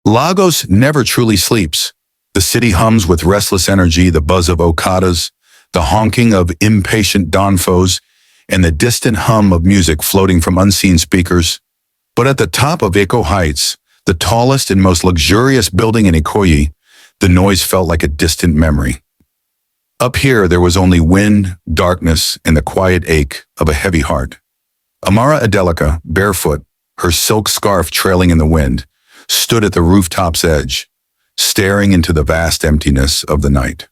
Lagos never truly sleeps. The city hums with restless energy, the buzz of okadas, the honking of impatient donfos, and the distant hum of music floating from unseen speakers. But at the top of Eko Heights, the tallest and most luxurious building in Ikoyi, the noise felt like a distant memory. Up here, there was only wind, darkness, and the quiet ache of a heavy heart. Amara Adeleke, barefoot, her silk scarf trailing in the wind, stood at the rooftop's edge, staring into the vast emptiness of the night.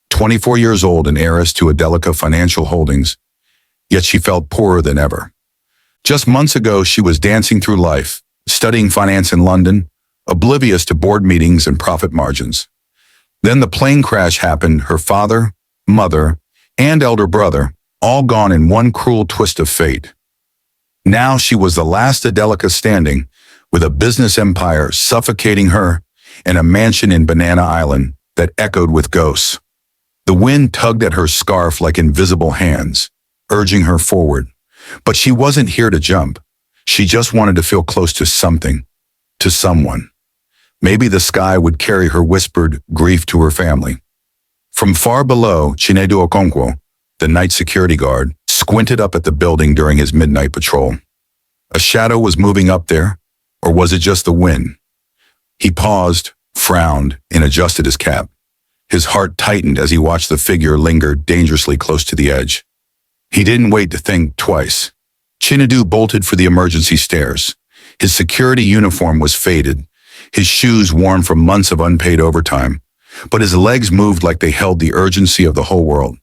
24 years old and heiress to Adeleke Financial Holdings, yet she felt poorer than ever. Just months ago, she was dancing through life, studying finance in London, oblivious to board meetings and profit margins. Then the plane crash happened, her father, mother, and elder brother, all gone in one cruel twist of fate. Now she was the last Adeleke standing, with a business empire suffocating her and a mansion in Banana Island that echoed with ghosts. The wind tugged at her scarf like invisible hands, urging her forward. But she wasn't here to jump. She just wanted to feel close to something, to someone. Maybe the sky would carry her whispered grief to her family. From far below, Chinedu Okonkwo, the night security guard, squinted up at the building during his midnight patrol. A shadow was moving up there, or was it just the wind? He paused, frowned, and adjusted his cap. His heart tightened as he watched the figure linger dangerously close to the edge. He didn't wait to think twice. Chinedu bolted for the emergency stairs. His security uniform was faded, his shoes worn from months of unpaid overtime, but his legs moved like they held the urgency of the whole world.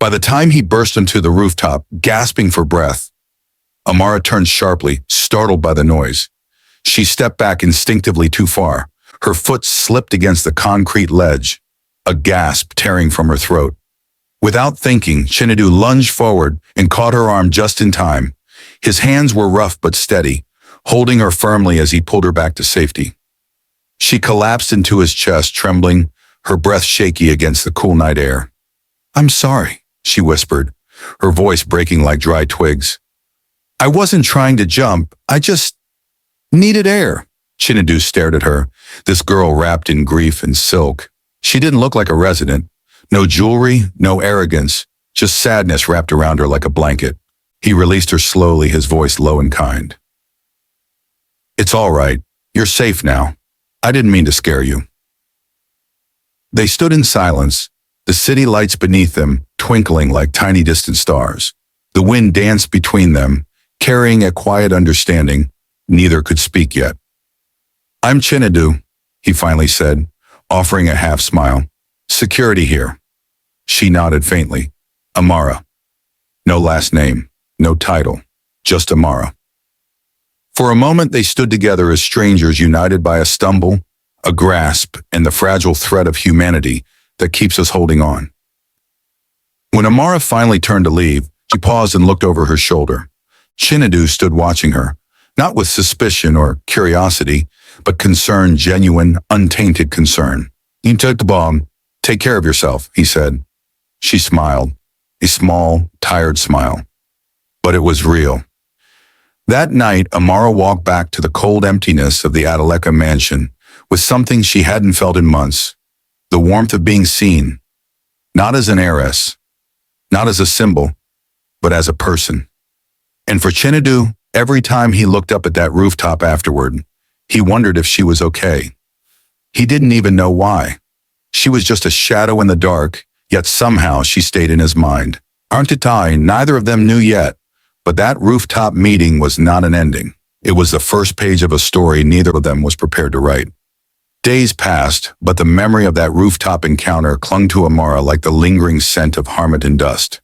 By the time he burst onto the rooftop, gasping for breath, Amara turned sharply, startled by the noise. She stepped back instinctively too far. Her foot slipped against the concrete ledge, a gasp tearing from her throat. Without thinking, Chinedu lunged forward and caught her arm just in time. His hands were rough but steady, holding her firmly as he pulled her back to safety. She collapsed into his chest, trembling, her breath shaky against the cool night air. "I'm sorry," she whispered, her voice breaking like dry twigs. "I wasn't trying to jump, I just needed air." Chinedu stared at her, this girl wrapped in grief and silk. She didn't look like a resident. No jewelry, no arrogance, just sadness wrapped around her like a blanket. He released her slowly, his voice low and kind. "It's all right. You're safe now. I didn't mean to scare you." They stood in silence, the city lights beneath them twinkling like tiny distant stars. The wind danced between them, carrying a quiet understanding. Neither could speak yet. "I'm Chinedu," he finally said, offering a half smile. "Security here." She nodded faintly. "Amara." No last name, no title, just Amara. For a moment they stood together as strangers united by a stumble, a grasp, and the fragile thread of humanity that keeps us holding on. When Amara finally turned to leave, she paused and looked over her shoulder. Chinedu stood watching her, not with suspicion or curiosity, but concern, genuine, untainted concern. "You took the bomb. Take care of yourself," he said. She smiled, a small, tired smile. But it was real. That night, Amara walked back to the cold emptiness of the Adeleke mansion with something she hadn't felt in months, the warmth of being seen, not as an heiress, not as a symbol, but as a person. And for Chinedu, every time he looked up at that rooftop afterward, he wondered if she was okay. He didn't even know why. She was just a shadow in the dark, yet somehow she stayed in his mind. Aren't neither of them knew yet, but that rooftop meeting was not an ending. It was the first page of a story neither of them was prepared to write. Days passed, but the memory of that rooftop encounter clung to Amara like the lingering scent of Harmattan dust.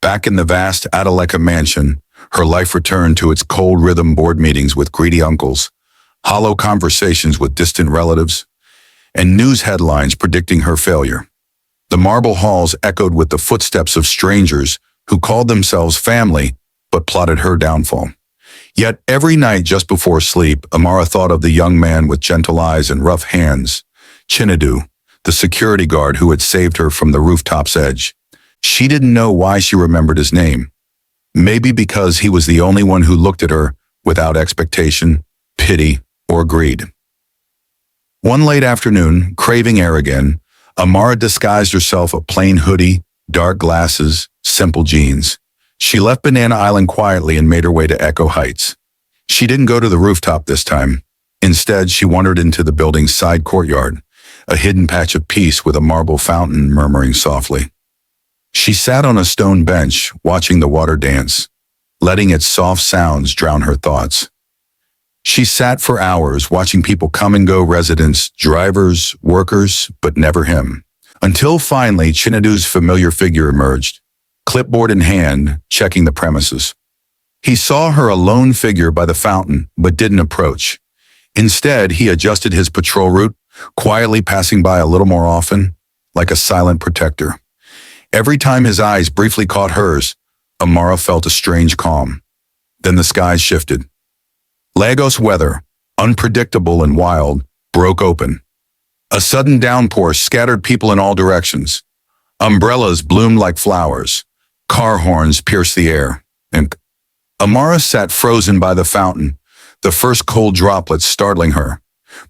Back in the vast Adeleke mansion, her life returned to its cold rhythm board meetings with greedy uncles, hollow conversations with distant relatives, and news headlines predicting her failure. The marble halls echoed with the footsteps of strangers who called themselves family but plotted her downfall. Yet every night just before sleep, Amara thought of the young man with gentle eyes and rough hands, Chinedu, the security guard who had saved her from the rooftop's edge. She didn't know why she remembered his name. Maybe because he was the only one who looked at her without expectation, pity, or greed. One late afternoon, craving air again, Amara disguised herself a plain hoodie, dark glasses, simple jeans. She left Banana Island quietly and made her way to Eko Heights. She didn't go to the rooftop this time. Instead, she wandered into the building's side courtyard, a hidden patch of peace with a marble fountain murmuring softly. She sat on a stone bench, watching the water dance, letting its soft sounds drown her thoughts. She sat for hours, watching people come and go, residents, drivers, workers, but never him. Until finally, Chinedu's familiar figure emerged, clipboard in hand, checking the premises. He saw her, a lone figure by the fountain, but didn't approach. Instead, he adjusted his patrol route, quietly passing by a little more often, like a silent protector. Every time his eyes briefly caught hers, Amara felt a strange calm. Then the skies shifted. Lagos weather, unpredictable and wild, broke open. A sudden downpour scattered people in all directions. Umbrellas bloomed like flowers. Car horns pierced the air. And Amara sat frozen by the fountain, the first cold droplets startling her.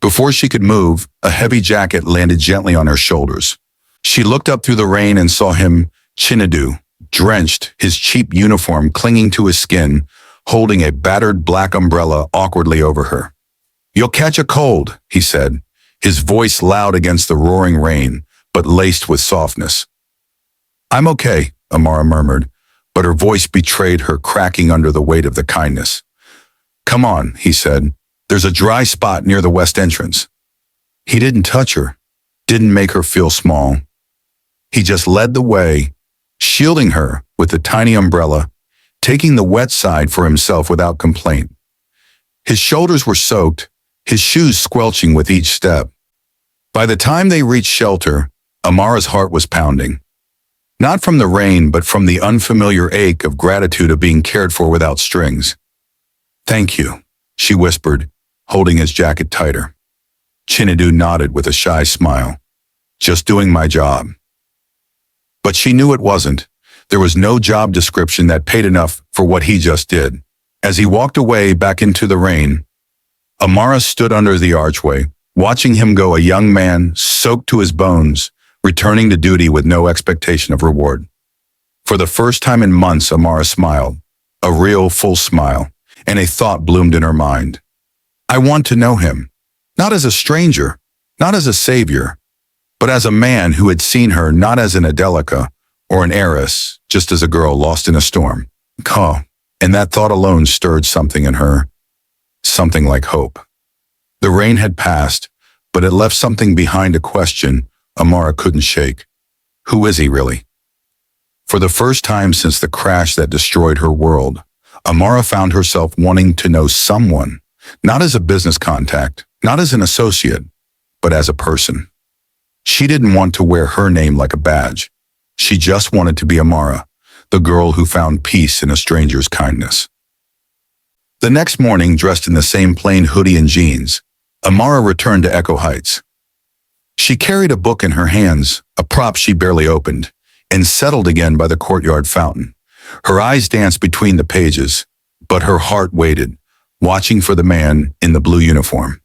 Before she could move, a heavy jacket landed gently on her shoulders. She looked up through the rain and saw him, Chinedu, drenched, his cheap uniform clinging to his skin, holding a battered black umbrella awkwardly over her. "You'll catch a cold," he said, his voice loud against the roaring rain, but laced with softness. "I'm okay," Amara murmured, but her voice betrayed her, cracking under the weight of the kindness. "Come on," he said. "There's a dry spot near the west entrance." He didn't touch her, didn't make her feel small. He just led the way, shielding her with the tiny umbrella, taking the wet side for himself without complaint. His shoulders were soaked, his shoes squelching with each step. By the time they reached shelter, Amara's heart was pounding. Not from the rain, but from the unfamiliar ache of gratitude of being cared for without strings. "Thank you," she whispered, holding his jacket tighter. Chinedu nodded with a shy smile. "Just doing my job." But she knew it wasn't. There was no job description that paid enough for what he just did. As he walked away back into the rain, Amara stood under the archway, watching him go, a young man soaked to his bones, returning to duty with no expectation of reward. For the first time in months, Amara smiled, a real, full smile, and a thought bloomed in her mind. I want to know him, not as a stranger, not as a savior, but as a man who had seen her not as an Adeleke or an heiress, just as a girl lost in a storm. And that thought alone stirred something in her, something like hope. The rain had passed, but it left something behind, a question Amara couldn't shake. Who is he really? For the first time since the crash that destroyed her world, Amara found herself wanting to know someone, not as a business contact, not as an associate, but as a person. She didn't want to wear her name like a badge. She just wanted to be Amara, the girl who found peace in a stranger's kindness. The next morning, dressed in the same plain hoodie and jeans, Amara returned to Eko Heights. She carried a book in her hands, a prop she barely opened, and settled again by the courtyard fountain. Her eyes danced between the pages, but her heart waited, watching for the man in the blue uniform.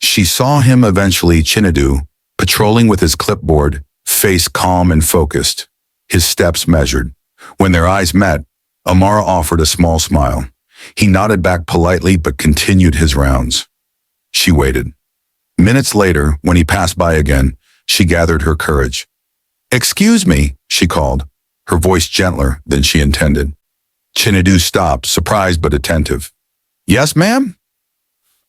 She saw him eventually, Chinedu, patrolling with his clipboard, face calm and focused, his steps measured. When their eyes met, Amara offered a small smile. He nodded back politely but continued his rounds. She waited. Minutes later, when he passed by again, she gathered her courage. "Excuse me," she called, her voice gentler than she intended. Chinedu stopped, surprised but attentive. "Yes, ma'am?"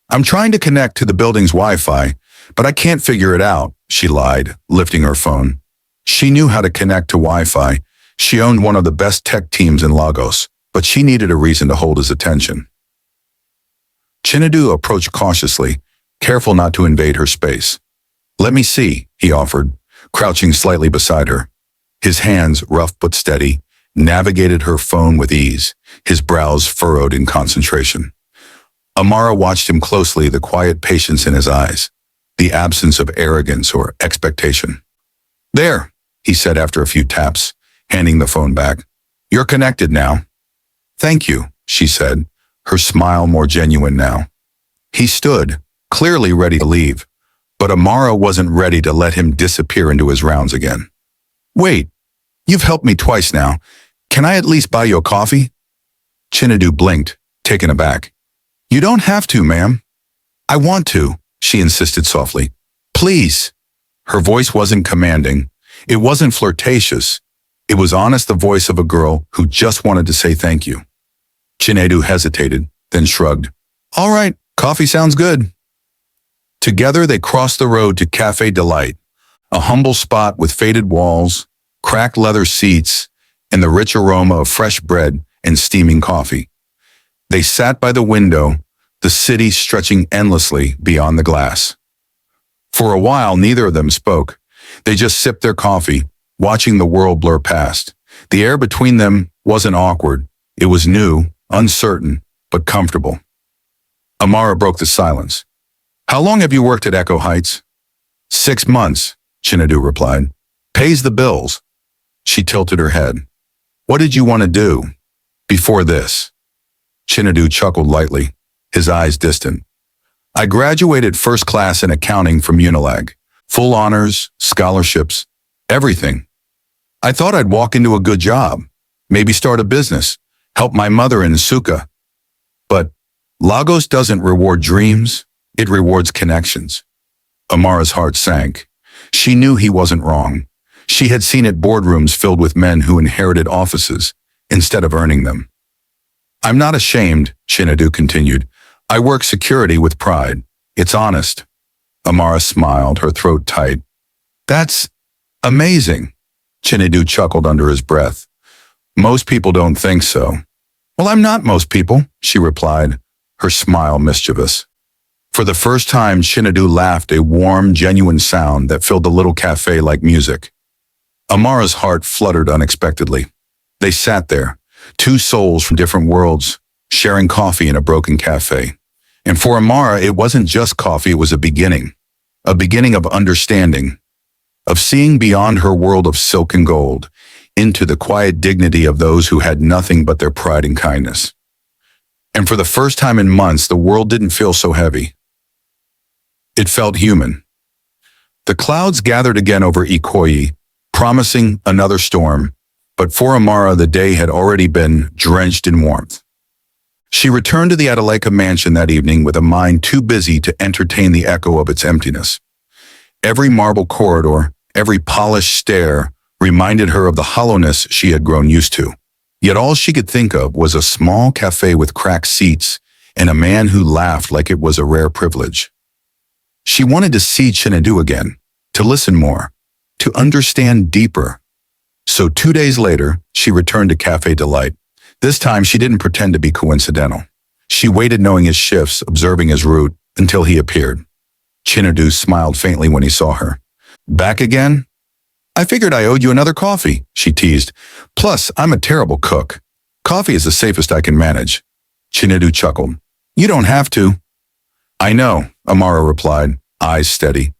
"I'm trying to connect to the building's Wi-Fi, but I can't figure it out," she lied, lifting her phone. She knew how to connect to Wi-Fi. She owned one of the best tech teams in Lagos, but she needed a reason to hold his attention. Chinedu approached cautiously, careful not to invade her space. "Let me see," he offered, crouching slightly beside her. His hands, rough but steady, navigated her phone with ease, his brows furrowed in concentration. Amara watched him closely, the quiet patience in his eyes, the absence of arrogance or expectation. "There," he said after a few taps, handing the phone back. "You're connected now." "Thank you," she said, her smile more genuine now. He stood, clearly ready to leave, But Amara wasn't ready to let him disappear into his rounds again. Wait, you've helped me twice now. Can I at least buy you a coffee? Chinedu blinked, taken aback. You don't have to, ma'am. I want to, she insisted softly. Please. Her voice wasn't commanding. It wasn't flirtatious. It was honest, the voice of a girl who just wanted to say thank you. Chinedu hesitated, then shrugged. All right, coffee sounds good. Together they crossed the road to Café Delight, a humble spot with faded walls, cracked leather seats, and the rich aroma of fresh bread and steaming coffee. They sat by the window, the city stretching endlessly beyond the glass. For a while, neither of them spoke. They just sipped their coffee, watching the world blur past. The air between them wasn't awkward. It was new, uncertain, but comfortable. Amara broke the silence. How long have you worked at Eko Heights? 6 months, Chinedu replied. Pays the bills. She tilted her head. What did you want to do before this? Chinedu chuckled lightly, his eyes distant. I graduated first class in accounting from MOONLIGHT. Full honors, scholarships, everything. I thought I'd walk into a good job, maybe start a business, help my mother in Suka. But Lagos doesn't reward dreams, it rewards connections. Amara's heart sank. She knew he wasn't wrong. She had seen it boardrooms filled with men who inherited offices instead of earning them. I'm not ashamed, Chinedu continued. I work security with pride. It's honest. Amara smiled, her throat tight. That's amazing, Chinedu chuckled under his breath. Most people don't think so. Well, I'm not most people, she replied, her smile mischievous. For the first time, Chinedu laughed, a warm, genuine sound that filled the little cafe like music. Amara's heart fluttered unexpectedly. They sat there, two souls from different worlds, sharing coffee in a broken cafe. And for Amara, it wasn't just coffee, it was a beginning of understanding, of seeing beyond her world of silk and gold, into the quiet dignity of those who had nothing but their pride and kindness. And for the first time in months, the world didn't feel so heavy. It felt human. The clouds gathered again over Ikoyi, promising another storm, but for Amara, the day had already been drenched in warmth. She returned to the Adeleke mansion that evening with a mind too busy to entertain the echo of its emptiness. Every marble corridor, every polished stair reminded her of the hollowness she had grown used to. Yet all she could think of was a small cafe with cracked seats and a man who laughed like it was a rare privilege. She wanted to see Chinedu again, to listen more, to understand deeper. So 2 days later, she returned to Café Delight. This time, she didn't pretend to be coincidental. She waited knowing his shifts, observing his route, until he appeared. Chinedu smiled faintly when he saw her. Back again? I figured I owed you another coffee, she teased. Plus, I'm a terrible cook. Coffee is the safest I can manage. Chinedu chuckled. You don't have to. I know, Amara replied, eyes steady.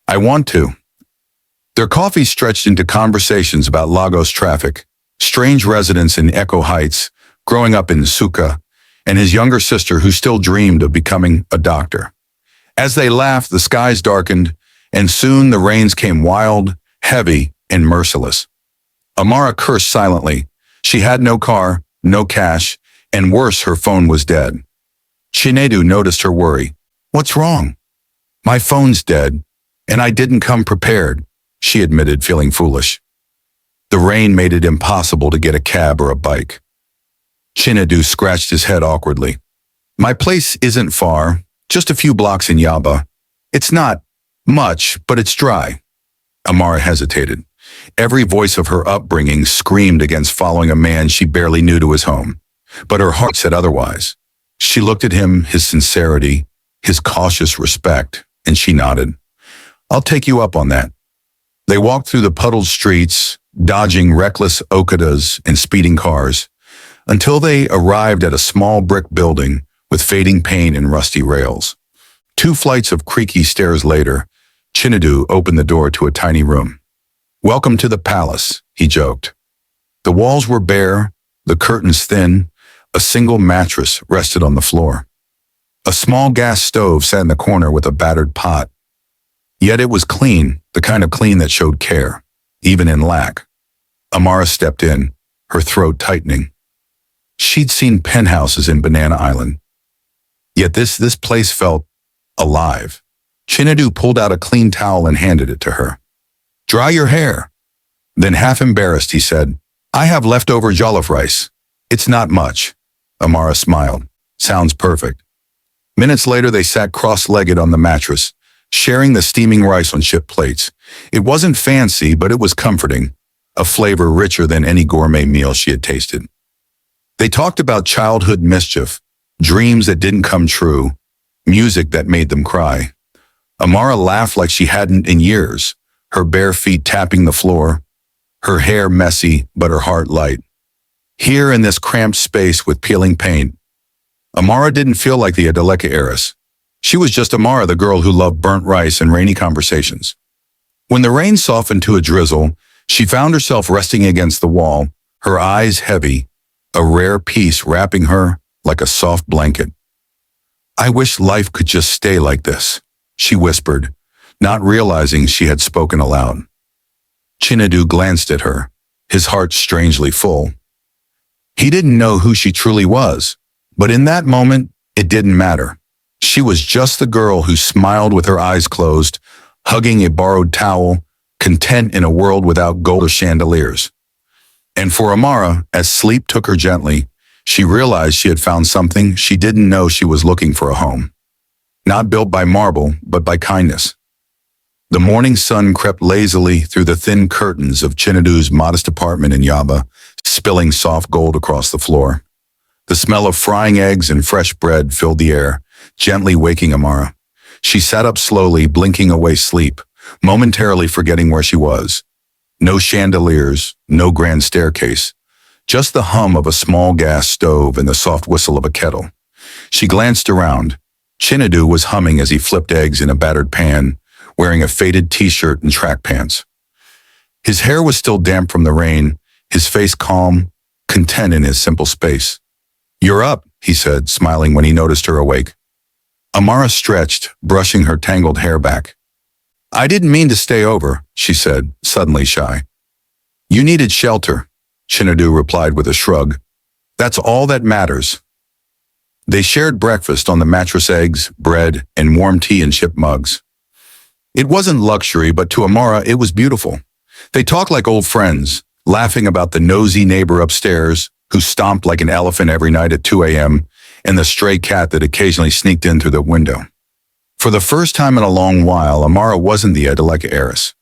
I want to. Their coffee stretched into conversations about Lagos traffic, strange residents in Eko Heights, growing up in Suka, and his younger sister who still dreamed of becoming a doctor. As they laughed, the skies darkened, and soon the rains came wild, heavy, and merciless. Amara cursed silently. She had no car, no cash, and worse, her phone was dead. Chinedu noticed her worry. What's wrong? My phone's dead, and I didn't come prepared, she admitted, feeling foolish. The rain made it impossible to get a cab or a bike. Chinedu scratched his head awkwardly. My place isn't far, just a few blocks in Yaba. It's not much, but it's dry. Amara hesitated. Every voice of her upbringing screamed against following a man she barely knew to his home. But her heart said otherwise. She looked at him, his sincerity, his cautious respect, and she nodded. I'll take you up on that. They walked through the puddled streets, dodging reckless Okadas and speeding cars, until they arrived at a small brick building with fading paint and rusty rails. 2 flights of creaky stairs later, Chinedu opened the door to a tiny room. Welcome to the palace, he joked. The walls were bare, the curtains thin, a single mattress rested on the floor. A small gas stove sat in the corner with a battered pot. Yet it was clean, the kind of clean that showed care, even in lack. Amara stepped in, her throat tightening. She'd seen penthouses in Banana Island. Yet this place felt alive. Chinedu pulled out a clean towel and handed it to her. Dry your hair. Then half embarrassed, he said, I have leftover jollof rice. It's not much. Amara smiled. Sounds perfect. Minutes later, they sat cross-legged on the mattress, sharing the steaming rice on chip plates. It wasn't fancy, but it was comforting, a flavor richer than any gourmet meal she had tasted. They talked about childhood mischief, dreams that didn't come true, music that made them cry. Amara laughed like she hadn't in years, her bare feet tapping the floor, her hair messy but her heart light. Here in this cramped space with peeling paint, Amara didn't feel like the Adeleke heiress. She was just Amara, the girl who loved burnt rice and rainy conversations. When the rain softened to a drizzle, she found herself resting against the wall, her eyes heavy, a rare peace wrapping her like a soft blanket. I wish life could just stay like this, she whispered, not realizing she had spoken aloud. Chinedu glanced at her, his heart strangely full. He didn't know who she truly was, but in that moment, it didn't matter. She was just the girl who smiled with her eyes closed, hugging a borrowed towel, content in a world without gold or chandeliers. And for Amara, as sleep took her gently, she realized she had found something she didn't know she was looking for: a home. Not built by marble, but by kindness. The morning sun crept lazily through the thin curtains of Chinedu's modest apartment in Yaba, spilling soft gold across the floor. The smell of frying eggs and fresh bread filled the air, gently waking Amara. She sat up slowly, blinking away sleep, momentarily forgetting where she was. No chandeliers, no grand staircase, just the hum of a small gas stove and the soft whistle of a kettle. She glanced around. Chinedu was humming as he flipped eggs in a battered pan, wearing a faded t-shirt and track pants. His hair was still damp from the rain, his face calm, content in his simple space. You're up, he said, smiling when he noticed her awake. Amara stretched, brushing her tangled hair back. I didn't mean to stay over, she said, suddenly shy. You needed shelter, Chinedu replied with a shrug. That's all that matters. They shared breakfast on the mattress: eggs, bread, and warm tea in chip mugs. It wasn't luxury, but to Amara it was beautiful. They talked like old friends, laughing about the nosy neighbor upstairs who stomped like an elephant every night at 2 a.m., and the stray cat that occasionally sneaked in through the window. For the first time in a long while, Amara wasn't the Adeleke heiress.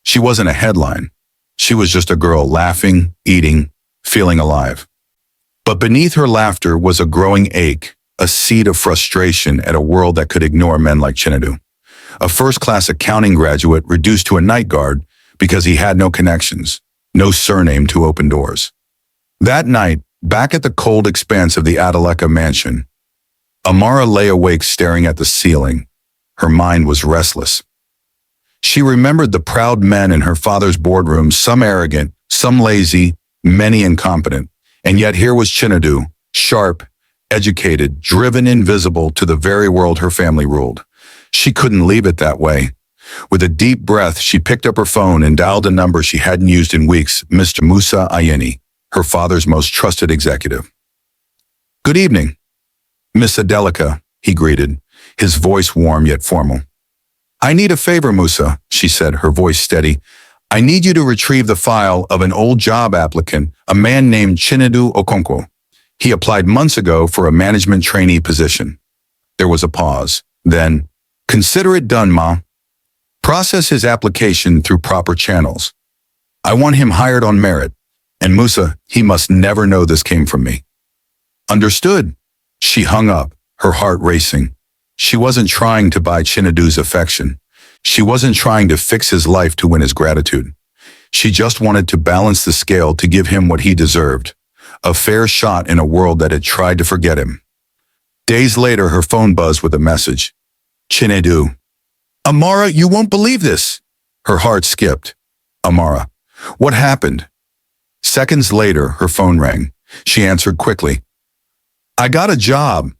She wasn't a headline. She was just a girl laughing, eating, feeling alive. But beneath her laughter was a growing ache, a seed of frustration at a world that could ignore men like Chinedu, a first-class accounting graduate reduced to a night guard because he had no connections, no surname to open doors. That night, back at the cold expanse of the Adeleke mansion, Amara lay awake staring at the ceiling. Her mind was restless. She remembered the proud men in her father's boardroom, some arrogant, some lazy, many incompetent, and yet here was Chinedu, sharp, educated, driven, invisible to the very world her family ruled. She couldn't leave it that way. With a deep breath, she picked up her phone and dialed a number she hadn't used in weeks: Mr. Musa Ayeni, her father's most trusted executive. Good evening, Miss Adeleke, he greeted, his voice warm yet formal. I need a favor, Musa, she said, her voice steady. I need you to retrieve the file of an old job applicant, a man named Chinedu Okonkwo. He applied months ago for a management trainee position. There was a pause. Then, consider it done, Ma. Process his application through proper channels. I want him hired on merit. And Musa, he must never know this came from me. Understood. She hung up, her heart racing. She wasn't trying to buy Chinedu's affection. She wasn't trying to fix his life to win his gratitude. She just wanted to balance the scale to give him what he deserved, a fair shot in a world that had tried to forget him. Days later, her phone buzzed with a message. Chinedu. Amara, you won't believe this. Her heart skipped. Amara. What happened? Seconds later, her phone rang. She answered quickly. I got a job.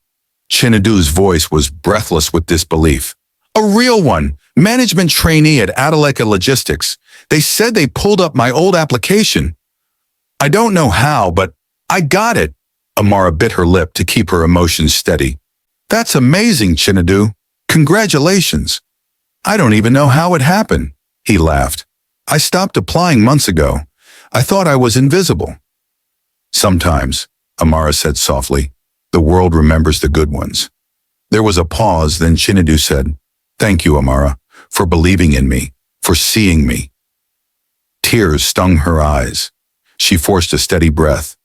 Chinedu's voice was breathless with disbelief. A real one. Management trainee at Adeleke Logistics. They said they pulled up my old application. I don't know how, but I got it. Amara bit her lip to keep her emotions steady. That's amazing, Chinedu. Congratulations. I don't even know how it happened. He laughed. I stopped applying months ago. I thought I was invisible. Sometimes, Amara said softly, the world remembers the good ones. There was a pause, then Chinedu said, Thank you, Amara, for believing in me, for seeing me. Tears stung her eyes. She forced a steady breath.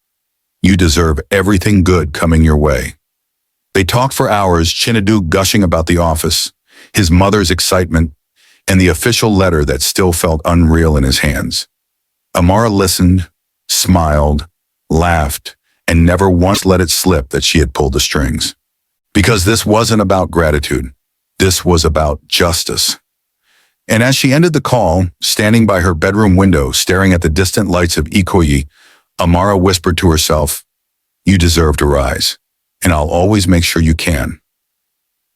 You deserve everything good coming your way. They talked for hours, Chinedu gushing about the office, his mother's excitement, and the official letter that still felt unreal in his hands. Amara listened, smiled, laughed, and never once let it slip that she had pulled the strings. Because this wasn't about gratitude. This was about justice. And as she ended the call, standing by her bedroom window, staring at the distant lights of Eko, Amara whispered to herself, You deserve to rise, and I'll always make sure you can.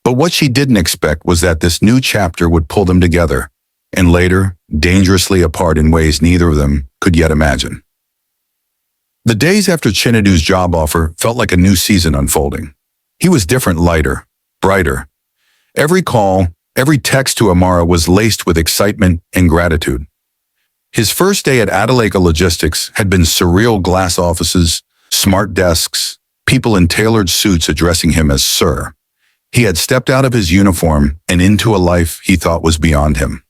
But what she didn't expect was that this new chapter would pull them together, and later, dangerously apart in ways neither of them could yet imagine. The days after Chinedu's job offer felt like a new season unfolding. He was different, lighter, brighter. Every call, every text to Amara was laced with excitement and gratitude. His first day at Adeleke Logistics had been surreal: glass offices, smart desks, people in tailored suits addressing him as Sir. He had stepped out of his uniform and into a life he thought was beyond him.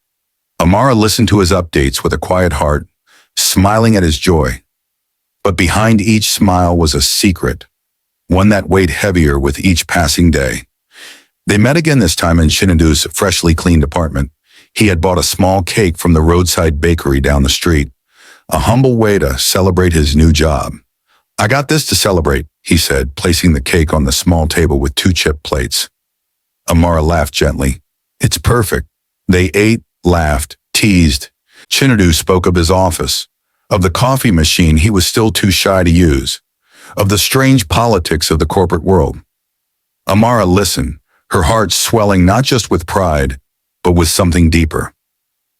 Amara listened to his updates with a quiet heart, smiling at his joy. But behind each smile was a secret, one that weighed heavier with each passing day. They met again, this time in Chinedu's freshly cleaned apartment. He had bought a small cake from the roadside bakery down the street, a humble way to celebrate his new job. I got this to celebrate, he said, placing the cake on the small table with 2 chip plates. Amara laughed gently. It's perfect. They ate, laughed, teased. Chinedu spoke of his office, of the coffee machine he was still too shy to use, of the strange politics of the corporate world. Amara listened, her heart swelling not just with pride, but with something deeper.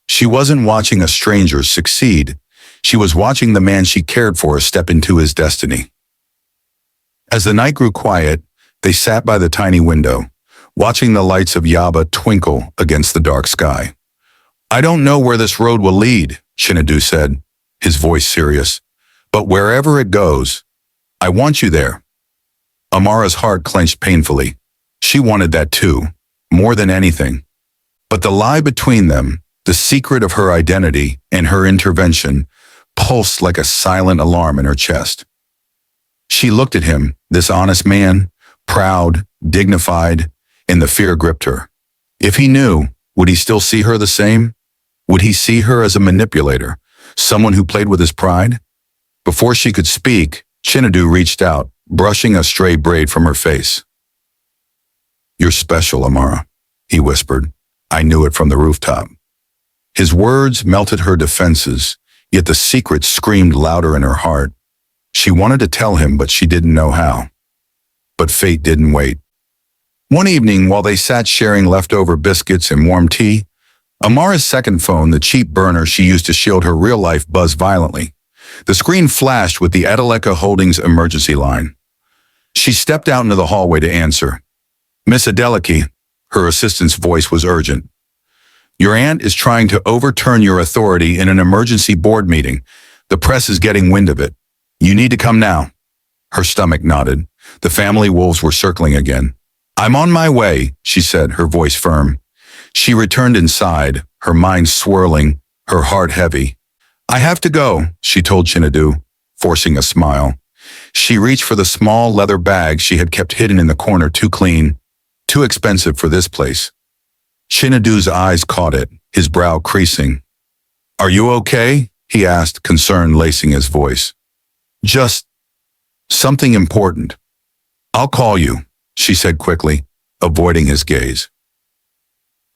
She wasn't watching a stranger succeed. She was watching the man she cared for step into his destiny. As the night grew quiet, they sat by the tiny window, watching the lights of Yaba twinkle against the dark sky. I don't know where this road will lead, Chinedu said, his voice serious, but wherever it goes, I want you there. Amara's heart clenched painfully. She wanted that too, more than anything. But the lie between them, the secret of her identity and her intervention, pulsed like a silent alarm in her chest. She looked at him, this honest man, proud, dignified, and the fear gripped her. If he knew, would he still see her the same? Would he see her as a manipulator, someone who played with his pride? Before she could speak, Chinedu reached out, brushing a stray braid from her face. You're special, Amara, he whispered. I knew it from the rooftop. His words melted her defenses, yet the secret screamed louder in her heart. She wanted to tell him, but she didn't know how. But fate didn't wait. One evening, while they sat sharing leftover biscuits and warm tea, Amara's second phone, the cheap burner she used to shield her real life, buzzed violently. The screen flashed with the Adeleke Holdings emergency line. She stepped out into the hallway to answer. Miss Adeleke, her assistant's voice was urgent. Your aunt is trying to overturn your authority in an emergency board meeting. The press is getting wind of it. You need to come now. Her stomach nodded. The family wolves were circling again. I'm on my way, she said, her voice firm. She returned inside, her mind swirling, her heart heavy. I have to go, she told Chinedu, forcing a smile. She reached for the small leather bag she had kept hidden in the corner, too clean, too expensive for this place. Chinedu's eyes caught it, his brow creasing. Are you okay? He asked, concern lacing his voice. Just something important. I'll call you, she said quickly, avoiding his gaze.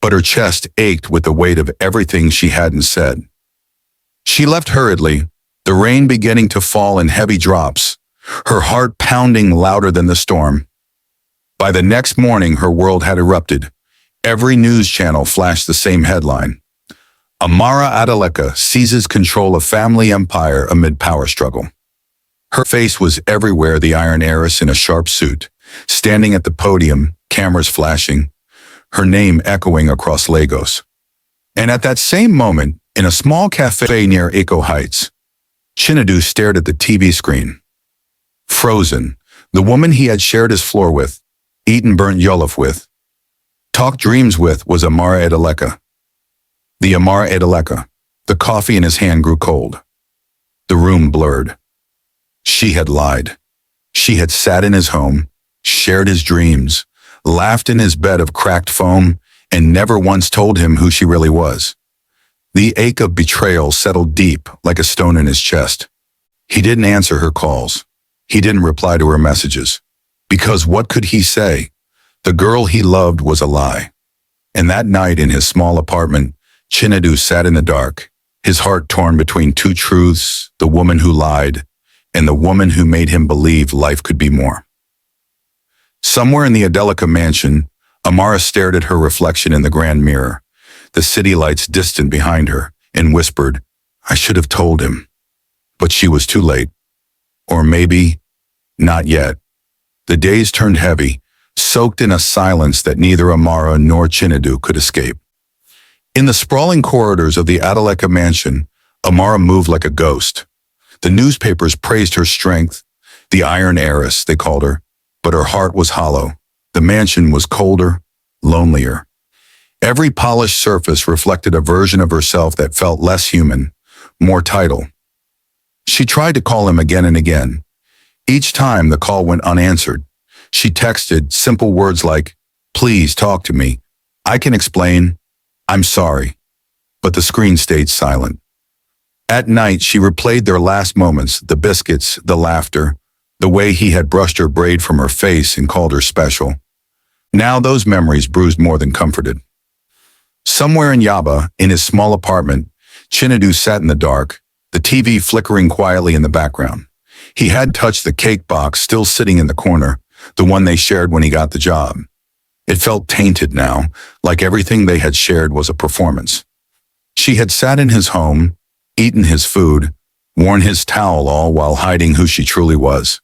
But her chest ached with the weight of everything she hadn't said. She left hurriedly, the rain beginning to fall in heavy drops, her heart pounding louder than the storm. By the next morning, her world had erupted. Every news channel flashed the same headline. Amara Adeleke seizes control of family empire amid power struggle. Her face was everywhere, the iron heiress in a sharp suit, standing at the podium, cameras flashing, her name echoing across Lagos. And at that same moment, in a small cafe near Eko Heights, Chinedu stared at the TV screen. Frozen, the woman he had shared his floor with, eaten burnt jollof with, talked dreams with, was Amara Adeleke. The Amara Adeleke. The coffee in his hand grew cold. The room blurred. She had lied. She had sat in his home, shared his dreams, laughed in his bed of cracked foam, and never once told him who she really was. The ache of betrayal settled deep like a stone in his chest. He didn't answer her calls. He didn't reply to her messages. Because what could he say? The girl he loved was a lie. And that night in his small apartment, Chinedu sat in the dark, his heart torn between two truths, the woman who lied and the woman who made him believe life could be more. Somewhere in the Adeleke mansion, Amara stared at her reflection in the grand mirror, the city lights distant behind her, and whispered, "I should have told him." But she was too late. Or maybe, not yet. The days turned heavy, soaked in a silence that neither Amara nor Chinedu could escape. In the sprawling corridors of the Adeleke mansion, Amara moved like a ghost. The newspapers praised her strength, the iron heiress, they called her, but her heart was hollow. The mansion was colder, lonelier. Every polished surface reflected a version of herself that felt less human, more title. She tried to call him again and again. Each time the call went unanswered. She texted simple words like, "Please talk to me. I can explain. I'm sorry." But the screen stayed silent. At night, she replayed their last moments, the biscuits, the laughter, the way he had brushed her braid from her face and called her special. Now those memories bruised more than comforted. Somewhere in Yaba, in his small apartment, Chinedu sat in the dark, the TV flickering quietly in the background. He had touched the cake box still sitting in the corner, the one they shared when he got the job. It felt tainted now, like everything they had shared was a performance. She had sat in his home, eaten his food, worn his towel, all while hiding who she truly was.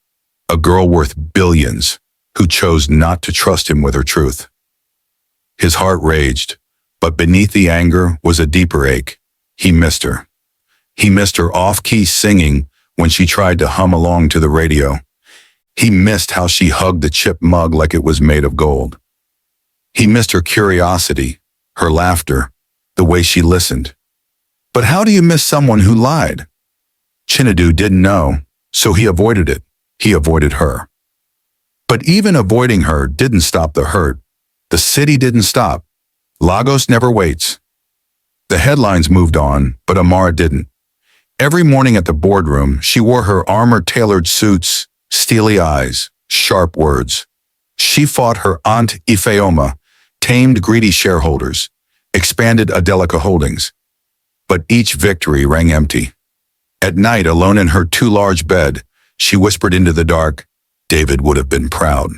A girl worth billions, who chose not to trust him with her truth. His heart raged, but beneath the anger was a deeper ache. He missed her. He missed her off-key singing when she tried to hum along to the radio. He missed how she hugged the chipped mug like it was made of gold. He missed her curiosity, her laughter, the way she listened. But how do you miss someone who lied? Chinedu didn't know, so he avoided it. He avoided her. But even avoiding her didn't stop the hurt. The city didn't stop. Lagos never waits. The headlines moved on, but Amara didn't. Every morning at the boardroom, she wore her armor-tailored suits, steely eyes, sharp words. She fought her aunt Ifeoma, tamed greedy shareholders, expanded Adeleke Holdings. But each victory rang empty. At night, alone in her too-large bed, she whispered into the dark, David would have been proud.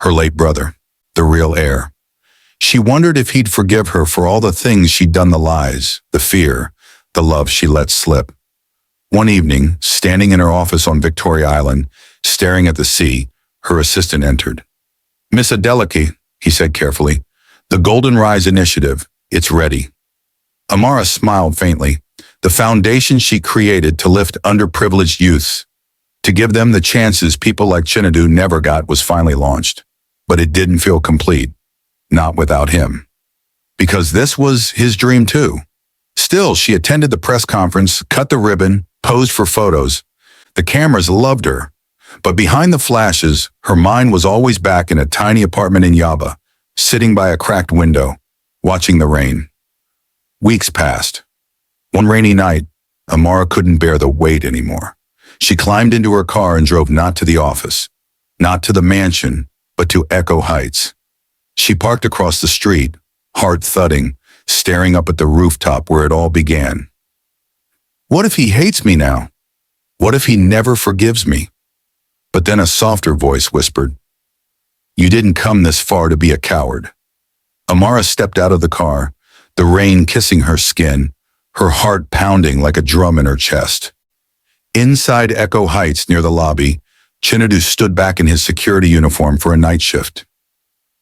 Her late brother, the real heir. She wondered if he'd forgive her for all the things she'd done, the lies, the fear, the love she let slip. One evening, standing in her office on Victoria Island, staring at the sea, her assistant entered. "Miss Adeleke," he said carefully, "the Golden Rise Initiative, it's ready." Amara smiled faintly. The foundation she created to lift underprivileged youths, to give them the chances people like Chinedu never got, was finally launched. But it didn't feel complete. Not without him. Because this was his dream too. Still, she attended the press conference, cut the ribbon, posed for photos. The cameras loved her. But behind the flashes, her mind was always back in a tiny apartment in Yaba, sitting by a cracked window, watching the rain. Weeks passed. One rainy night, Amara couldn't bear the weight anymore. She climbed into her car and drove not to the office, not to the mansion, but to Eko Heights. She parked across the street, heart thudding, staring up at the rooftop where it all began. What if he hates me now? What if he never forgives me? But then a softer voice whispered, "You didn't come this far to be a coward." Amara stepped out of the car, the rain kissing her skin, her heart pounding like a drum in her chest. Inside Eko Heights near the lobby, Chinedu stood back in his security uniform for a night shift.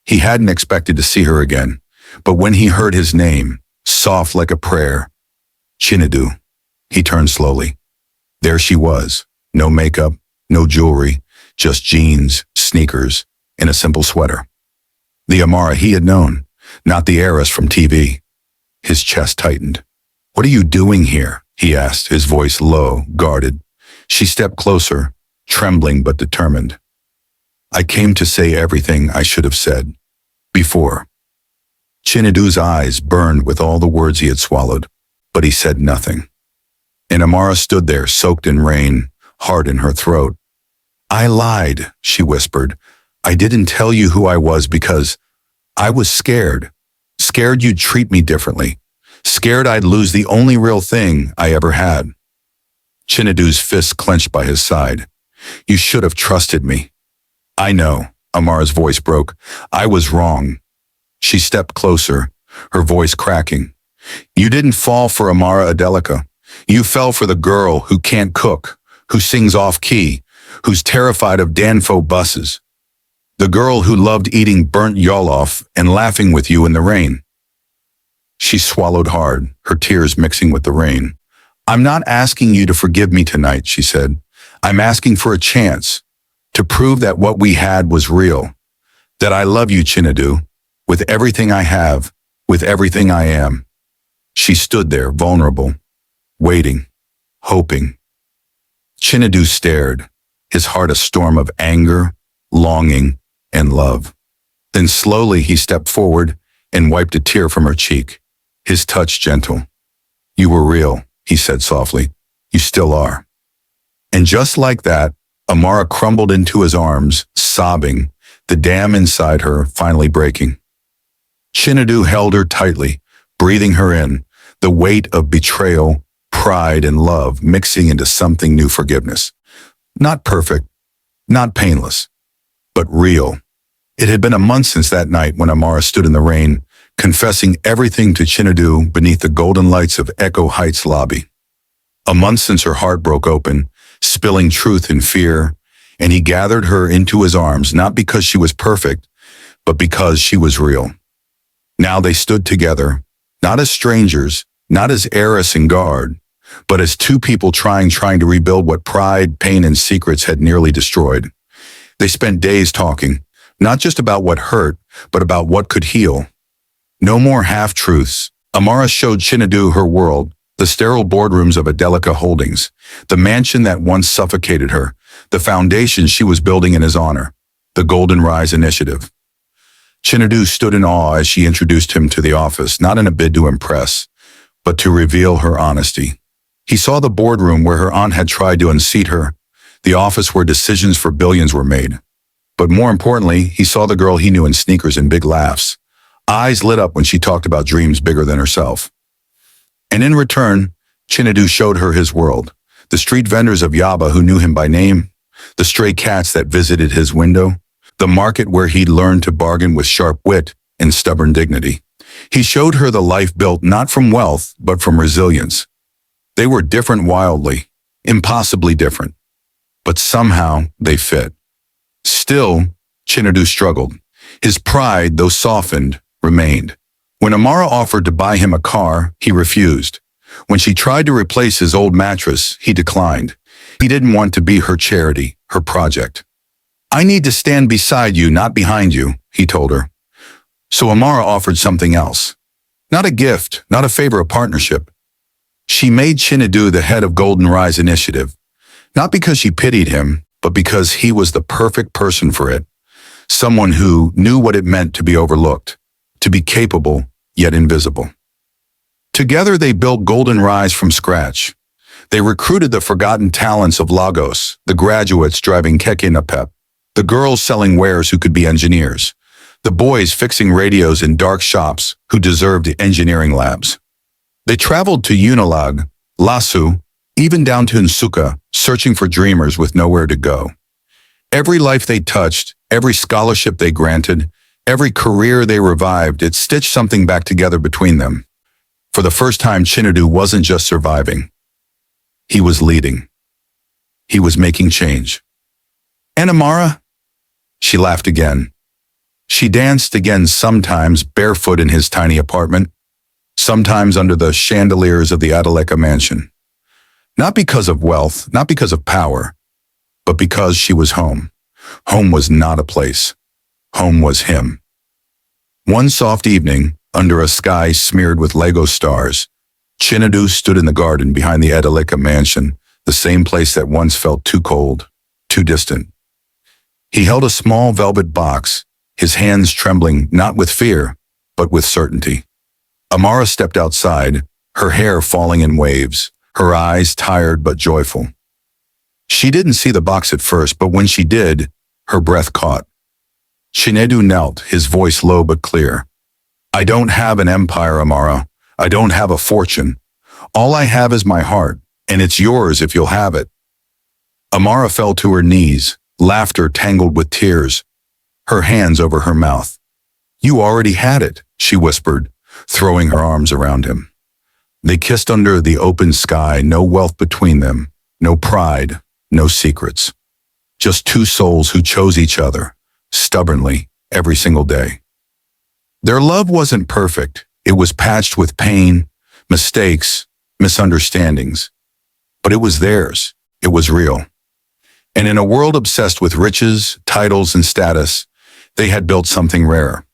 He hadn't expected to see her again, but when he heard his name, soft like a prayer, Chinedu, he turned slowly. There she was, no makeup, no jewelry, just jeans, sneakers, and a simple sweater. The Amara he had known, not the heiress from TV. His chest tightened. "What are you doing here?" he asked, his voice low, guarded. She stepped closer, trembling but determined. "I came to say everything I should have said. Before." Chinedu's eyes burned with all the words he had swallowed, but he said nothing. And Amara stood there, soaked in rain, heart in her throat. "I lied," she whispered. "I didn't tell you who I was because I was scared. Scared you'd treat me differently. Scared I'd lose the only real thing I ever had." Chinedu's fist clenched by his side. "You should have trusted me." "I know," Amara's voice broke. "I was wrong." She stepped closer, her voice cracking. "You didn't fall for Amara Adeleke. You fell for the girl who can't cook, who sings off-key, who's terrified of Danfo buses. The girl who loved eating burnt jollof and laughing with you in the rain." She swallowed hard, her tears mixing with the rain. "I'm not asking you to forgive me tonight," she said. "I'm asking for a chance to prove that what we had was real. That I love you, Chinedu, with everything I have, with everything I am." She stood there, vulnerable, waiting, hoping. Chinedu stared, his heart a storm of anger, longing, and love. Then slowly he stepped forward and wiped a tear from her cheek, his touch gentle. "You were real," he said softly. "You still are." And just like that, Amara crumbled into his arms, sobbing, the dam inside her finally breaking. Chinedu held her tightly, breathing her in, the weight of betrayal, pride, and love mixing into something new: forgiveness. Not perfect, not painless, but real. It had been a month since that night when Amara stood in the rain, confessing everything to Chinedu beneath the golden lights of Eko Heights lobby. A month since her heart broke open, spilling truth and fear, and he gathered her into his arms not because she was perfect, but because she was real. Now they stood together, not as strangers, not as heiress and guard, but as two people trying to rebuild what pride, pain, and secrets had nearly destroyed. They spent days talking, not just about what hurt, but about what could heal. No more half-truths. Amara showed Chinedu her world, the sterile boardrooms of Adeleke Holdings, the mansion that once suffocated her, the foundation she was building in his honor, the Golden Rise Initiative. Chinedu stood in awe as she introduced him to the office, not in a bid to impress, but to reveal her honesty. He saw the boardroom where her aunt had tried to unseat her, the office where decisions for billions were made. But more importantly, he saw the girl he knew in sneakers and big laughs. Eyes lit up when she talked about dreams bigger than herself. And in return, Chinedu showed her his world, the street vendors of Yaba who knew him by name, the stray cats that visited his window, the market where he'd learned to bargain with sharp wit and stubborn dignity. He showed her the life built not from wealth, but from resilience. They were different wildly, impossibly different, but somehow they fit. Still, Chinedu struggled. His pride, though softened, remained. When Amara offered to buy him a car, he refused. When she tried to replace his old mattress, he declined. He didn't want to be her charity, her project. "I need to stand beside you, not behind you," he told her. So Amara offered something else. Not a gift, not a favor, a partnership. She made Chinedu the head of Golden Rise Initiative, not because she pitied him, but because he was the perfect person for it. Someone who knew what it meant to be overlooked, to be capable, yet invisible. Together they built Golden Rise from scratch. They recruited the forgotten talents of Lagos, the graduates driving keke napep, the girls selling wares who could be engineers, the boys fixing radios in dark shops who deserved engineering labs. They traveled to Unilag, Lasu, even down to Nsukka, searching for dreamers with nowhere to go. Every life they touched, every scholarship they granted, Every career they revived, it stitched something back together between them. For the first time, Chinedu wasn't just surviving. He was leading. He was making change. And Amara? She laughed again. She danced again, sometimes barefoot in his tiny apartment, sometimes under the chandeliers of the Adeleke mansion. Not because of wealth, not because of power, but because she was home. Home was not a place. Home was him. One soft evening, under a sky smeared with Lego stars, Chinedu stood in the garden behind the Adeleke mansion, the same place that once felt too cold, too distant. He held a small velvet box, his hands trembling not with fear, but with certainty. Amara stepped outside, her hair falling in waves, her eyes tired but joyful. She didn't see the box at first, but when she did, her breath caught. Chinedu knelt, his voice low but clear. I don't have an empire, Amara. I don't have a fortune. All I have is my heart, and it's yours if you'll have it. Amara fell to her knees, laughter tangled with tears, her hands over her mouth. You already had it, she whispered, throwing her arms around him. They kissed under the open sky, no wealth between them, no pride, no secrets. Just two souls who chose each other, stubbornly, every single day. Their love wasn't perfect. It was patched with pain, mistakes, misunderstandings. But it was theirs. It was real. And in a world obsessed with riches, titles, and status, they had built something rare.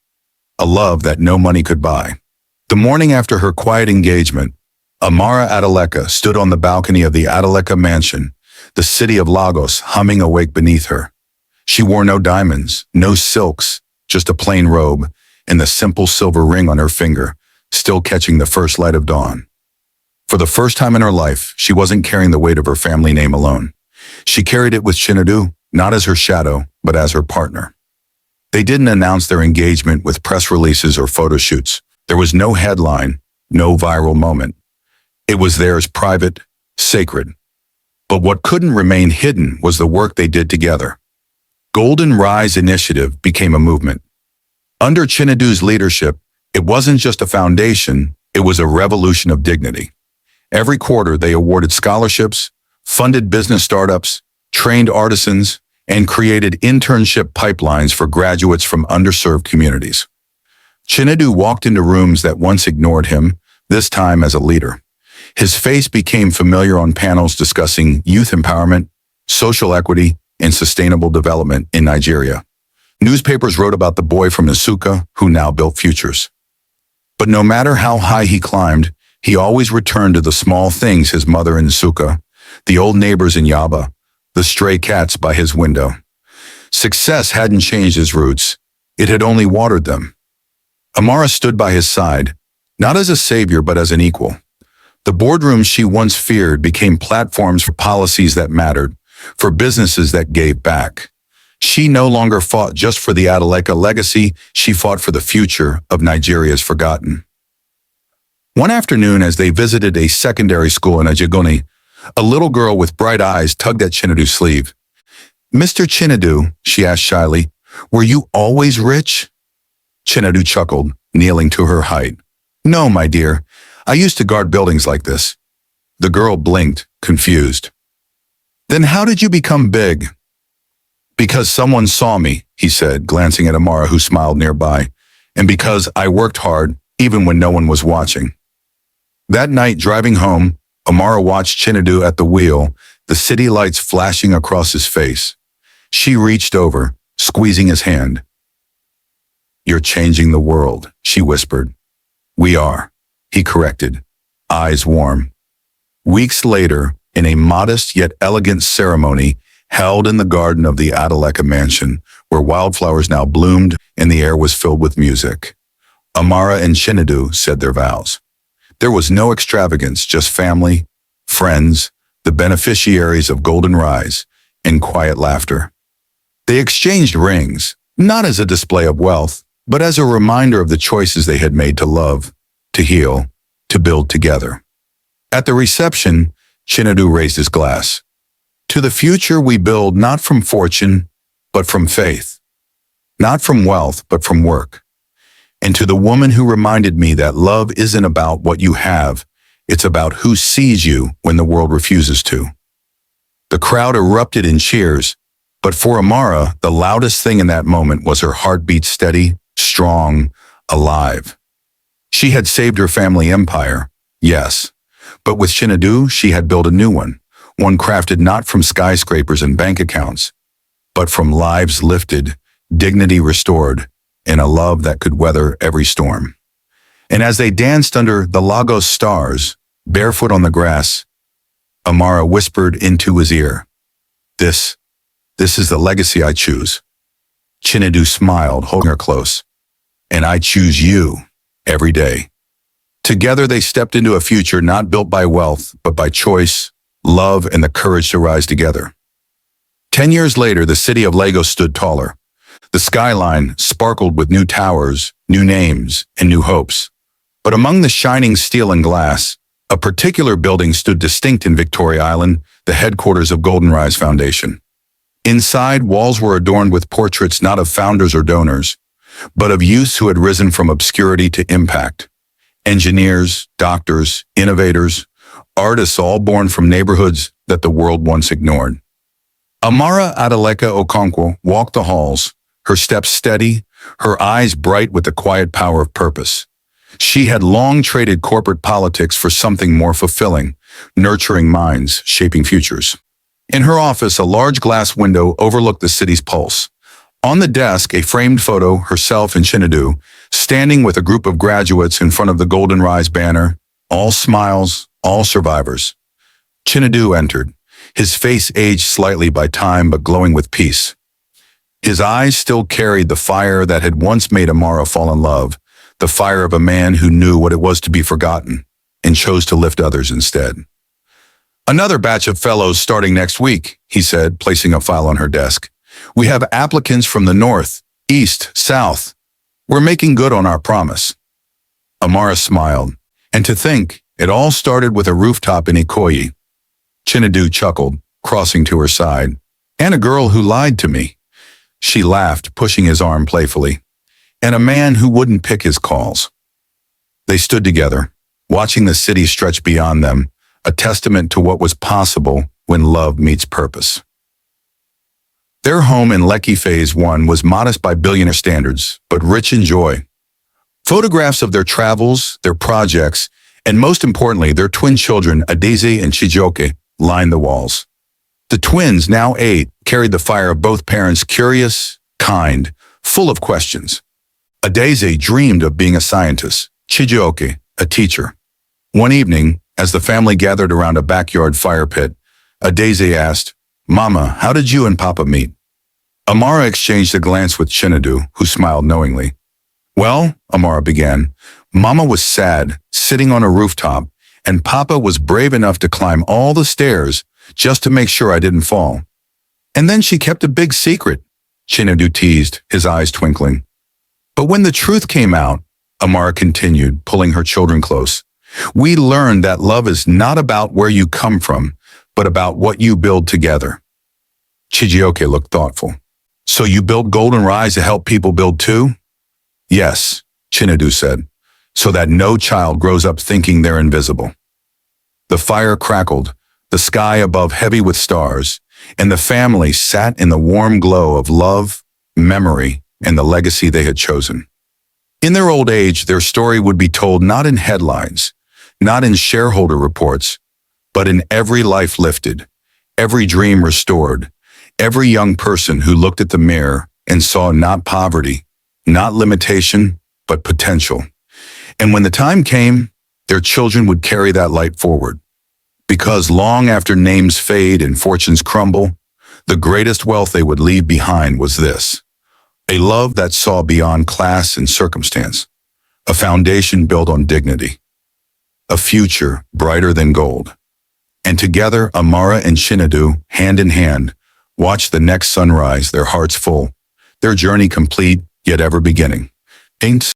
A love that no money could buy. The morning after her quiet engagement, Amara Adeleke stood on the balcony of the Adeleke mansion, the city of Lagos humming awake beneath her. She wore no diamonds, no silks, just a plain robe, and the simple silver ring on her finger, still catching the first light of dawn. For the first time in her life, she wasn't carrying the weight of her family name alone. She carried it with Chinedu, not as her shadow, but as her partner. They didn't announce their engagement with press releases or photo shoots. There was no headline, no viral moment. It was theirs, private, sacred. But what couldn't remain hidden was the work they did together. Golden Rise Initiative became a movement. Under Chinedu's leadership, it wasn't just a foundation, it was a revolution of dignity. Every quarter they awarded scholarships, funded business startups, trained artisans, and created internship pipelines for graduates from underserved communities. Chinedu walked into rooms that once ignored him, this time as a leader. His face became familiar on panels discussing youth empowerment, social equity, and sustainable development in Nigeria. Newspapers wrote about the boy from Nsukka who now built futures. But no matter how high he climbed, he always returned to the small things: his mother in Nsukka, the old neighbors in Yaba, the stray cats by his window. Success hadn't changed his roots. It had only watered them. Amara stood by his side, not as a savior but as an equal. The boardrooms she once feared became platforms for policies that mattered, for businesses that gave back. She no longer fought just for the Adeleke legacy, she fought for the future of Nigeria's forgotten. One afternoon, as they visited a secondary school in Ajigoni, a little girl with bright eyes tugged at Chinedu's sleeve. Mr. Chinedu, she asked shyly, were you always rich? Chinedu chuckled, kneeling to her height. No, my dear, I used to guard buildings like this. The girl blinked, confused. Then how did you become big? Because someone saw me, he said, glancing at Amara, who smiled nearby, and because I worked hard, even when no one was watching. That night, driving home, Amara watched Chinedu at the wheel, the city lights flashing across his face. She reached over, squeezing his hand. You're changing the world, she whispered. We are, he corrected, eyes warm. Weeks later, in a modest yet elegant ceremony held in the garden of the Adeleke mansion, where wildflowers now bloomed and the air was filled with music, Amara and Chinedu said their vows. There was no extravagance, just family, friends, the beneficiaries of Golden Rise, and quiet laughter. They exchanged rings, not as a display of wealth, but as a reminder of the choices they had made to love, to heal, to build together. At the reception, Chinedu raised his glass. To the future we build, not from fortune, but from faith. not from wealth, but from work. And to the woman who reminded me that love isn't about what you have, it's about who sees you when the world refuses to. The crowd erupted in cheers, but for Amara, the loudest thing in that moment was her heartbeat steady, strong, alive. She had saved her family empire, yes, but with Chinedu, she had built a new one crafted not from skyscrapers and bank accounts, but from lives lifted, dignity restored, and a love that could weather every storm. And as they danced under the Lagos stars, barefoot on the grass, Amara whispered into his ear, This is the legacy I choose." Chinedu smiled, holding her close. "And I choose you every day." Together they stepped into a future not built by wealth, but by choice, love, and the courage to rise together. 10 years later, the city of Lagos stood taller. The skyline sparkled with new towers, new names, and new hopes. But among the shining steel and glass, a particular building stood distinct in Victoria Island, the headquarters of Golden Rise Foundation. Inside, walls were adorned with portraits not of founders or donors, but of youths who had risen from obscurity to impact. Engineers, doctors, innovators, artists all born from neighborhoods that the world once ignored. Amara Adeleke Okonkwo walked the halls, her steps steady, her eyes bright with the quiet power of purpose. She had long traded corporate politics for something more fulfilling, nurturing minds, shaping futures. In her office, a large glass window overlooked the city's pulse. On the desk, a framed photo, herself and Chinedu, standing with a group of graduates in front of the Golden Rise banner, all smiles, all survivors. Chinedu entered, his face aged slightly by time but glowing with peace. His eyes still carried the fire that had once made Amara fall in love, the fire of a man who knew what it was to be forgotten and chose to lift others instead. "Another batch of fellows starting next week," he said, placing a file on her desk. "We have applicants from the north, east, south. We're making good on our promise." Amara smiled. And to think, it all started with a rooftop in Eko Heights. Chinedu chuckled, crossing to her side. "And a girl who lied to me." She laughed, pushing his arm playfully. "And a man who wouldn't pick his calls." They stood together, watching the city stretch beyond them, a testament to what was possible when love meets purpose. Their home in Lekki Phase 1 was modest by billionaire standards, but rich in joy. Photographs of their travels, their projects, and most importantly, their twin children, Adeze and Chijioke, lined the walls. The twins, now 8, carried the fire of both parents, curious, kind, full of questions. Adeze dreamed of being a scientist, Chijioke, a teacher. One evening, as the family gathered around a backyard fire pit, Adeze asked, "Mama, how did you and Papa meet?" Amara exchanged a glance with Chinedu, who smiled knowingly. "Well," Amara began, "Mama was sad, sitting on a rooftop, and Papa was brave enough to climb all the stairs just to make sure I didn't fall. And then she kept a big secret," Chinedu teased, his eyes twinkling. "But when the truth came out," Amara continued, pulling her children close, "we learned that love is not about where you come from, but about what you build together." Chijioke looked thoughtful. "So you built Golden Rise to help people build too?" "Yes," Chinedu said, "so that no child grows up thinking they're invisible." The fire crackled, the sky above heavy with stars, and the family sat in the warm glow of love, memory, and the legacy they had chosen. In their old age, their story would be told not in headlines, not in shareholder reports, but in every life lifted, every dream restored, every young person who looked at the mirror and saw not poverty, not limitation, but potential. And when the time came, their children would carry that light forward. Because long after names fade and fortunes crumble, the greatest wealth they would leave behind was this: a love that saw beyond class and circumstance, a foundation built on dignity, a future brighter than gold. And together, Amara and Chinedu, hand in hand, watched the next sunrise, their hearts full, their journey complete, yet ever beginning. Ain't